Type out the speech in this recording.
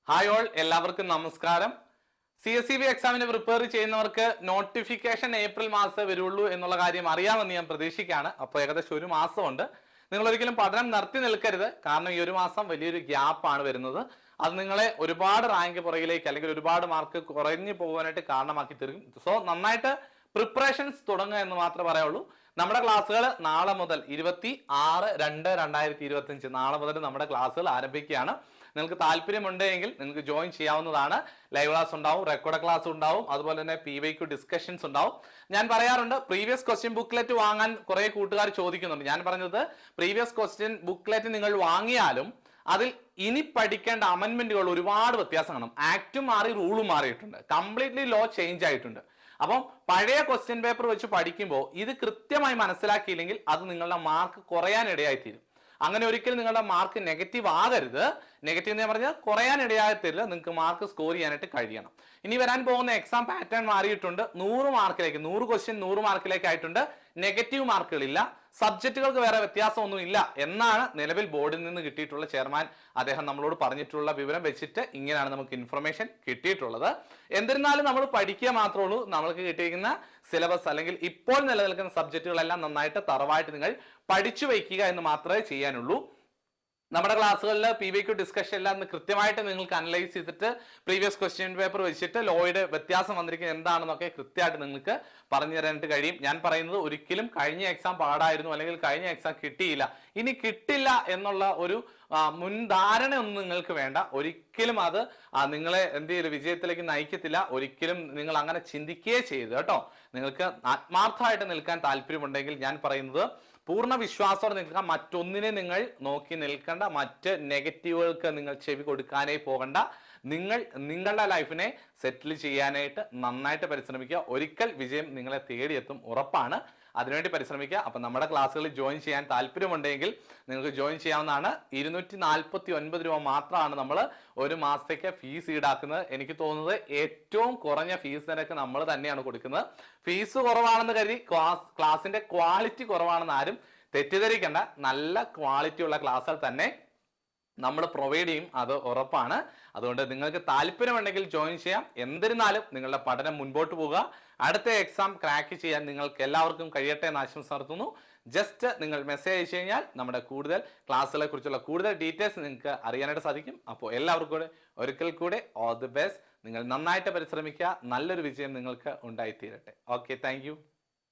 Hi all, എല്ലാവർക്കും നമസ്കാരം. CSEB എക്സാമിന് പ്രിപ്പയർ ചെയ്യുന്നവർക്ക് നോട്ടിഫിക്കേഷൻ ഏപ്രിൽ മാസം വരുള്ളൂ എന്നുള്ള കാര്യം അറിയാമെന്ന് ഞാൻ പ്രതീക്ഷിക്കുകയാണ്. അപ്പോൾ ഏകദേശം ഒരു മാസമുണ്ട്. നിങ്ങൾ ഒരിക്കലും പഠനം നിർത്തി നിൽക്കരുത്. കാരണം ഈ ഒരു മാസം വലിയൊരു ഗ്യാപ്പാണ് വരുന്നത്. അത് നിങ്ങളെ ഒരുപാട് റാങ്ക് പുറകിലേക്ക് അല്ലെങ്കിൽ ഒരുപാട് മാർക്ക് കുറഞ്ഞു പോകാനായിട്ട് കാരണമാക്കി തീർക്കും. സോ നന്നായിട്ട് പ്രിപ്പറേഷൻസ് തുടങ്ങുക എന്ന് മാത്രമേ പറയുള്ളൂ. നമ്മുടെ ക്ലാസ്സുകൾ നാളെ മുതൽ 26/2/2025 നാളെ മുതൽ നമ്മുടെ ക്ലാസ്സുകൾ ആരംഭിക്കുകയാണ്. നിങ്ങൾക്ക് താല്പര്യമുണ്ടെങ്കിൽ നിങ്ങൾക്ക് ജോയിൻ ചെയ്യാവുന്നതാണ്. ലൈവ് ക്ലാസ് ഉണ്ടാവും, റെക്കോർഡ് ക്ലാസ് ഉണ്ടാവും, അതുപോലെ തന്നെ PYQ ഡിസ്കഷൻസ് ഉണ്ടാവും. ഞാൻ പറയാറുണ്ട്, പ്രീവിയസ് ക്വസ്റ്റ്യൻ ബുക്ക്ലെറ്റ് വാങ്ങാൻ കുറെ കൂട്ടുകാർ ചോദിക്കുന്നുണ്ട്. ഞാൻ പറഞ്ഞത് പ്രീവിയസ് ക്വസ്റ്റ്യൻ ബുക്ക്ലെറ്റ് നിങ്ങൾ വാങ്ങിയാലും അതിൽ ഇനി പഠിക്കേണ്ട അമെന്റ്മെന്റുകൾ ഒരുപാട് വ്യത്യാസം കാണും. ആക്ടും മാറി, റൂളും മാറിയിട്ടുണ്ട്, കംപ്ലീറ്റ്ലി ലോ ചേഞ്ച് ആയിട്ടുണ്ട്. അപ്പം പഴയ ക്വസ്റ്റ്യൻ പേപ്പർ വെച്ച് പഠിക്കുമ്പോൾ ഇത് കൃത്യമായി മനസ്സിലാക്കിയില്ലെങ്കിൽ അത് നിങ്ങളുടെ മാർക്ക് കുറയാൻ ഇടയായിത്തീരും. അങ്ങനെ ഒരിക്കലും നിങ്ങളുടെ മാർക്ക് നെഗറ്റീവ് ആകരുത്. നെഗറ്റീവ് എന്ന് പറഞ്ഞാൽ കുറയാൻ ഇടയാകത്തില്ല, നിങ്ങൾക്ക് മാർക്ക് സ്കോർ ചെയ്യാനായിട്ട് കഴിയണം. ഇനി വരാൻ പോകുന്ന എക്സാം പാറ്റേൺ മാറിയിട്ടുണ്ട്. 100 മാർക്കിലേക്ക് 100 ക്വസ്റ്റ്യൻ 100 മാർക്കിലേക്ക് ആയിട്ടുണ്ട്. നെഗറ്റീവ് മാർക്കുകളില്ല, സബ്ജക്റ്റുകൾക്ക് വേറെ വ്യത്യാസമൊന്നും ഇല്ല എന്നാണ് നിലവിൽ ബോർഡിൽ നിന്ന് കിട്ടിയിട്ടുള്ള ചെയർമാൻ അദ്ദേഹം നമ്മളോട് പറഞ്ഞിട്ടുള്ള വിവരം വെച്ചിട്ട് ഇങ്ങനെയാണ് നമുക്ക് ഇൻഫർമേഷൻ കിട്ടിയിട്ടുള്ളത്. എന്നിരുന്നാലും നമ്മൾ പഠിക്കുക മാത്രമേ ഉള്ളൂ. നമ്മൾക്ക് കിട്ടിയിരിക്കുന്ന സിലബസ് അല്ലെങ്കിൽ ഇപ്പോൾ നിലനിൽക്കുന്ന സബ്ജക്റ്റുകളെല്ലാം നന്നായിട്ട് തറവായിട്ട് നിങ്ങൾ പഠിച്ചു വയ്ക്കുക എന്ന് മാത്രമേ ചെയ്യാനുള്ളൂ. നമ്മുടെ ക്ലാസ്സുകളിൽ PYQ ഡിസ്കഷൻ എല്ലാം കൃത്യമായിട്ട് നിങ്ങൾക്ക് അനലൈസ് ചെയ്തിട്ട് പ്രീവിയസ് ക്വസ്റ്റ്യൻ പേപ്പർ വെച്ചിട്ട് ലോയുടെ വ്യത്യാസം വന്നിരിക്കുന്നത് എന്താണെന്നൊക്കെ കൃത്യമായിട്ട് നിങ്ങൾക്ക് പറഞ്ഞു തരാനായിട്ട് കഴിയും. ഞാൻ പറയുന്നത് ഒരിക്കലും കഴിഞ്ഞ എക്സാം പാടായിരുന്നു അല്ലെങ്കിൽ കഴിഞ്ഞ എക്സാം കിട്ടിയില്ല, ഇനി കിട്ടില്ല എന്നുള്ള ഒരു മുൻധാരണ ഒന്നും നിങ്ങൾക്ക് വേണ്ട. ഒരിക്കലും അത് നിങ്ങളെ എന്ത് ചെയ്യും വിജയത്തിലേക്ക് നയിക്കത്തില്ല. ഒരിക്കലും നിങ്ങൾ അങ്ങനെ ചിന്തിക്കുകയേ ചെയ്ത് കേട്ടോ. നിങ്ങൾക്ക് ആത്മാർത്ഥമായിട്ട് നിൽക്കാൻ താല്പര്യമുണ്ടെങ്കിൽ ഞാൻ പറയുന്നത് പൂർണ്ണ വിശ്വാസത്തോടെ നിൽക്കുക. മറ്റൊന്നിനെ നിങ്ങൾ നോക്കി നിൽക്കേണ്ട, മറ്റ് നെഗറ്റീവുകൾക്ക് നിങ്ങൾ ചെവി കൊടുക്കാനേ പോകണ്ട. നിങ്ങൾ നിങ്ങളുടെ ലൈഫിനെ സെറ്റിൽ ചെയ്യാനായിട്ട് നന്നായിട്ട് പരിശ്രമിക്കുക. ഒരിക്കൽ വിജയം നിങ്ങളെ തേടിയെത്തും, ഉറപ്പാണ്. അതിനുവേണ്ടി പരിശ്രമിക്കുക. അപ്പൊ നമ്മുടെ ക്ലാസ്സുകളിൽ ജോയിൻ ചെയ്യാൻ താല്പര്യമുണ്ടെങ്കിൽ നിങ്ങൾക്ക് ജോയിൻ ചെയ്യാവുന്നതാണ്. 249 രൂപ മാത്രമാണ് നമ്മൾ ഒരു മാസത്തേക്ക് ഫീസ് ഈടാക്കുന്നത്. എനിക്ക് തോന്നുന്നത് ഏറ്റവും കുറഞ്ഞ ഫീസ് നിരക്ക് നമ്മൾ തന്നെയാണ് കൊടുക്കുന്നത്. ഫീസ് കുറവാണെന്ന് കരുതി ക്ലാസിന്റെ ക്വാളിറ്റി കുറവാണെന്ന് ആരും തെറ്റിദ്ധരിക്കേണ്ട. നല്ല ക്വാളിറ്റി ഉള്ള ക്ലാസ്സുകൾ തന്നെ നമ്മൾ പ്രൊവൈഡ് ചെയ്യും, അത് ഉറപ്പാണ്. അതുകൊണ്ട് നിങ്ങൾക്ക് താല്പര്യമുണ്ടെങ്കിൽ ജോയിൻ ചെയ്യാം. എന്നിരുന്നാലും നിങ്ങളുടെ പഠനം മുൻപോട്ട് പോവുക. അടുത്ത എക്സാം ക്രാക്ക് ചെയ്യാൻ നിങ്ങൾക്ക് എല്ലാവർക്കും കഴിയട്ടെ എന്ന് ആശംസ നടത്തുന്നു. ജസ്റ്റ് നിങ്ങൾ മെസ്സേജ് അയച്ചു കഴിഞ്ഞാൽ നമ്മുടെ കൂടുതൽ ക്ലാസ്സുകളെ കുറിച്ചുള്ള കൂടുതൽ ഡീറ്റെയിൽസ് നിങ്ങൾക്ക് അറിയാനായിട്ട് സാധിക്കും. അപ്പോൾ എല്ലാവർക്കും കൂടെ ഒരിക്കൽ കൂടെ ഓൾ ദി ബെസ്റ്റ്. നിങ്ങൾ നന്നായിട്ട് പരിശ്രമിക്കുക. നല്ലൊരു വിജയം നിങ്ങൾക്ക് ഉണ്ടായിത്തീരട്ടെ. Okay, thank you.